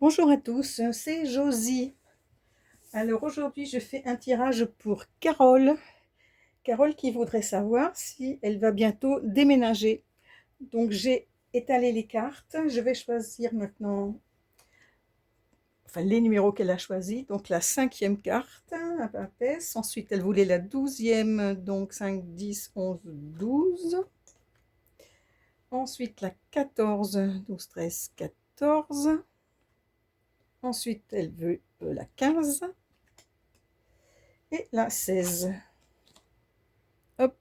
Bonjour à tous, c'est Josie. Alors aujourd'hui, je fais un tirage pour Carole. Carole qui voudrait savoir si elle va bientôt déménager. Donc j'ai étalé les cartes. Je vais choisir maintenant les numéros qu'elle a choisis. Donc la cinquième carte, la papesse. Ensuite, elle voulait la 12e, donc 5, 10, 11, 12. Ensuite, la 14, 12, 13, 14. Ensuite, elle veut la 15 et la 16. Hop.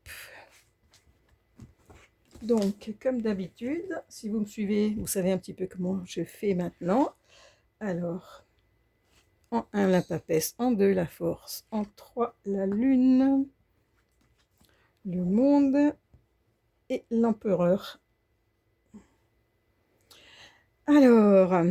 Donc, comme d'habitude, si vous me suivez, vous savez un petit peu comment je fais maintenant. Alors, en 1, la papesse, en 2, la force, en 3, la lune, le monde et l'empereur. Alors,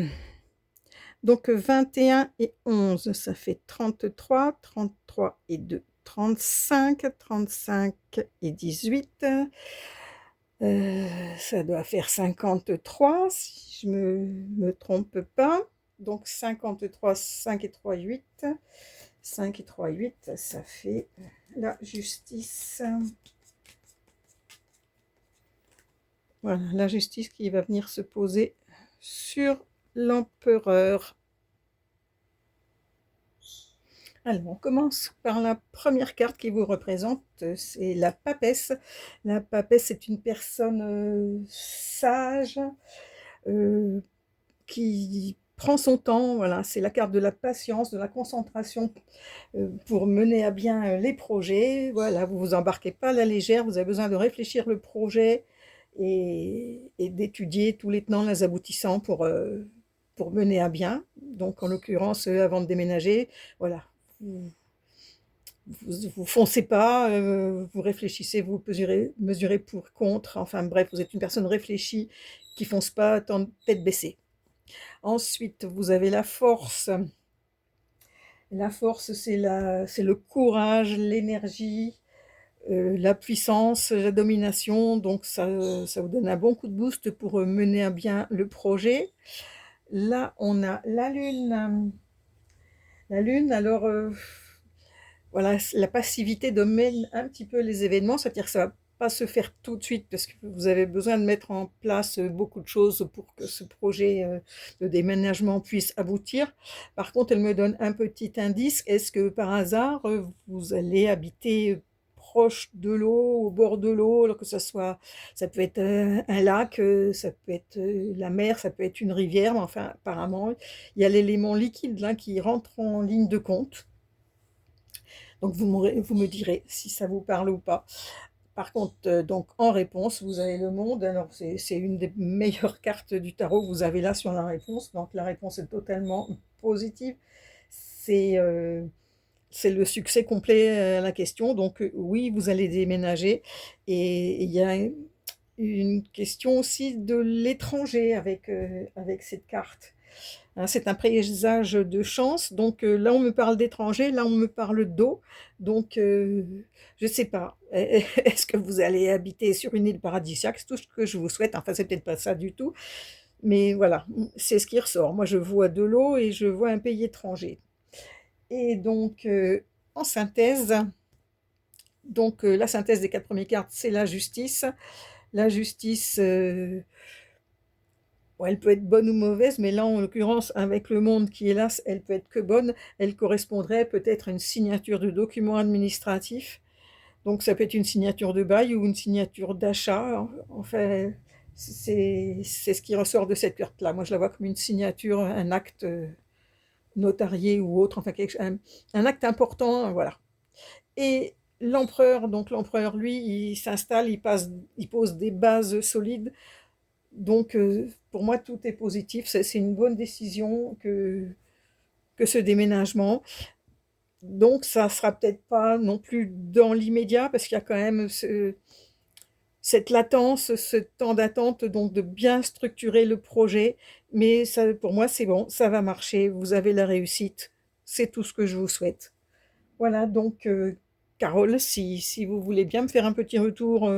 donc 21 et 11, ça fait 33, 33 et 2, 35, 35 et 18. Ça doit faire 53, si je me trompe pas. Donc 53, 5 et 3, 8. 5 et 3, 8, ça fait la justice. Voilà, la justice qui va venir se poser sur l'empereur. Alors, on commence par la première carte qui vous représente, c'est la papesse. La papesse est une personne sage, qui prend son temps, voilà, c'est la carte de la patience, de la concentration pour mener à bien les projets. Voilà, vous vous embarquez pas à la légère, vous avez besoin de réfléchir le projet et d'étudier tous les tenants, les aboutissants pour mener à bien. Donc, en l'occurrence, avant de déménager, voilà, vous foncez pas, vous réfléchissez, vous mesurez pour, contre, enfin bref, vous êtes une personne réfléchie qui fonce pas tête baissée. Ensuite, vous avez la force. La force, c'est le courage, l'énergie, la puissance, la domination. Donc, ça vous donne un bon coup de boost pour mener à bien le projet. Là, on a la Lune. La Lune, alors, voilà, la passivité domine un petit peu les événements, c'est-à-dire que ça va pas se faire tout de suite parce que vous avez besoin de mettre en place beaucoup de choses pour que ce projet de déménagement puisse aboutir. Par contre, elle me donne un petit indice. Est-ce que par hasard, vous allez habiter proche de l'eau, au bord de l'eau, alors que ça peut être un lac, ça peut être la mer, ça peut être une rivière, mais enfin, apparemment, il y a l'élément liquide là qui rentre en ligne de compte. Donc vous me direz si ça vous parle ou pas. Par contre, donc en réponse, vous avez le monde. Alors c'est une des meilleures cartes du tarot que vous avez là sur la réponse. Donc la réponse est totalement positive. C'est c'est le succès complet à la question. Donc oui, vous allez déménager. Et il y a une question aussi de l'étranger avec cette carte. Hein, c'est un présage de chance. Donc là, on me parle d'étranger, là, on me parle d'eau. Donc, je ne sais pas. Est-ce que vous allez habiter sur une île paradisiaque? C'est tout ce que je vous souhaite. Enfin, c'est peut-être pas ça du tout. Mais voilà, c'est ce qui ressort. Moi, je vois de l'eau et je vois un pays étranger. Et donc, en synthèse, donc la synthèse des 4 premières cartes, c'est la justice. La justice, bon, elle peut être bonne ou mauvaise, mais là, en l'occurrence, avec le monde qui est là, elle peut être que bonne. Elle correspondrait peut-être à une signature de document administratif. Donc, ça peut être une signature de bail ou une signature d'achat. Enfin, c'est ce qui ressort de cette carte-là. Moi, je la vois comme une signature, un acte notarié ou autre, enfin, un acte important, voilà. Et l'empereur, donc l'empereur, lui, il s'installe, il pose des bases solides. Donc, pour moi, tout est positif. C'est une bonne décision que ce déménagement. Donc, ça sera peut-être pas non plus dans l'immédiat, parce qu'il y a quand même cette latence, ce temps d'attente, donc de bien structurer le projet. Mais ça, pour moi, c'est bon, ça va marcher. Vous avez la réussite. C'est tout ce que je vous souhaite. Voilà, donc, Carole, si vous voulez bien me faire un petit retour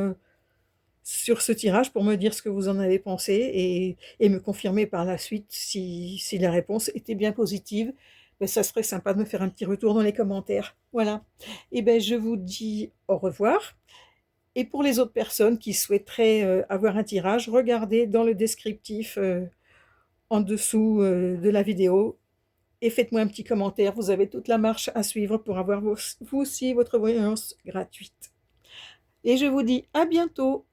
sur ce tirage pour me dire ce que vous en avez pensé et me confirmer par la suite si la réponse était bien positive. Ben, ça serait sympa de me faire un petit retour dans les commentaires. Voilà. Et ben, je vous dis au revoir. Et pour les autres personnes qui souhaiteraient avoir un tirage, regardez dans le descriptif en dessous de la vidéo et faites-moi un petit commentaire. Vous avez toute la marche à suivre pour avoir vous aussi votre voyance gratuite. Et je vous dis à bientôt.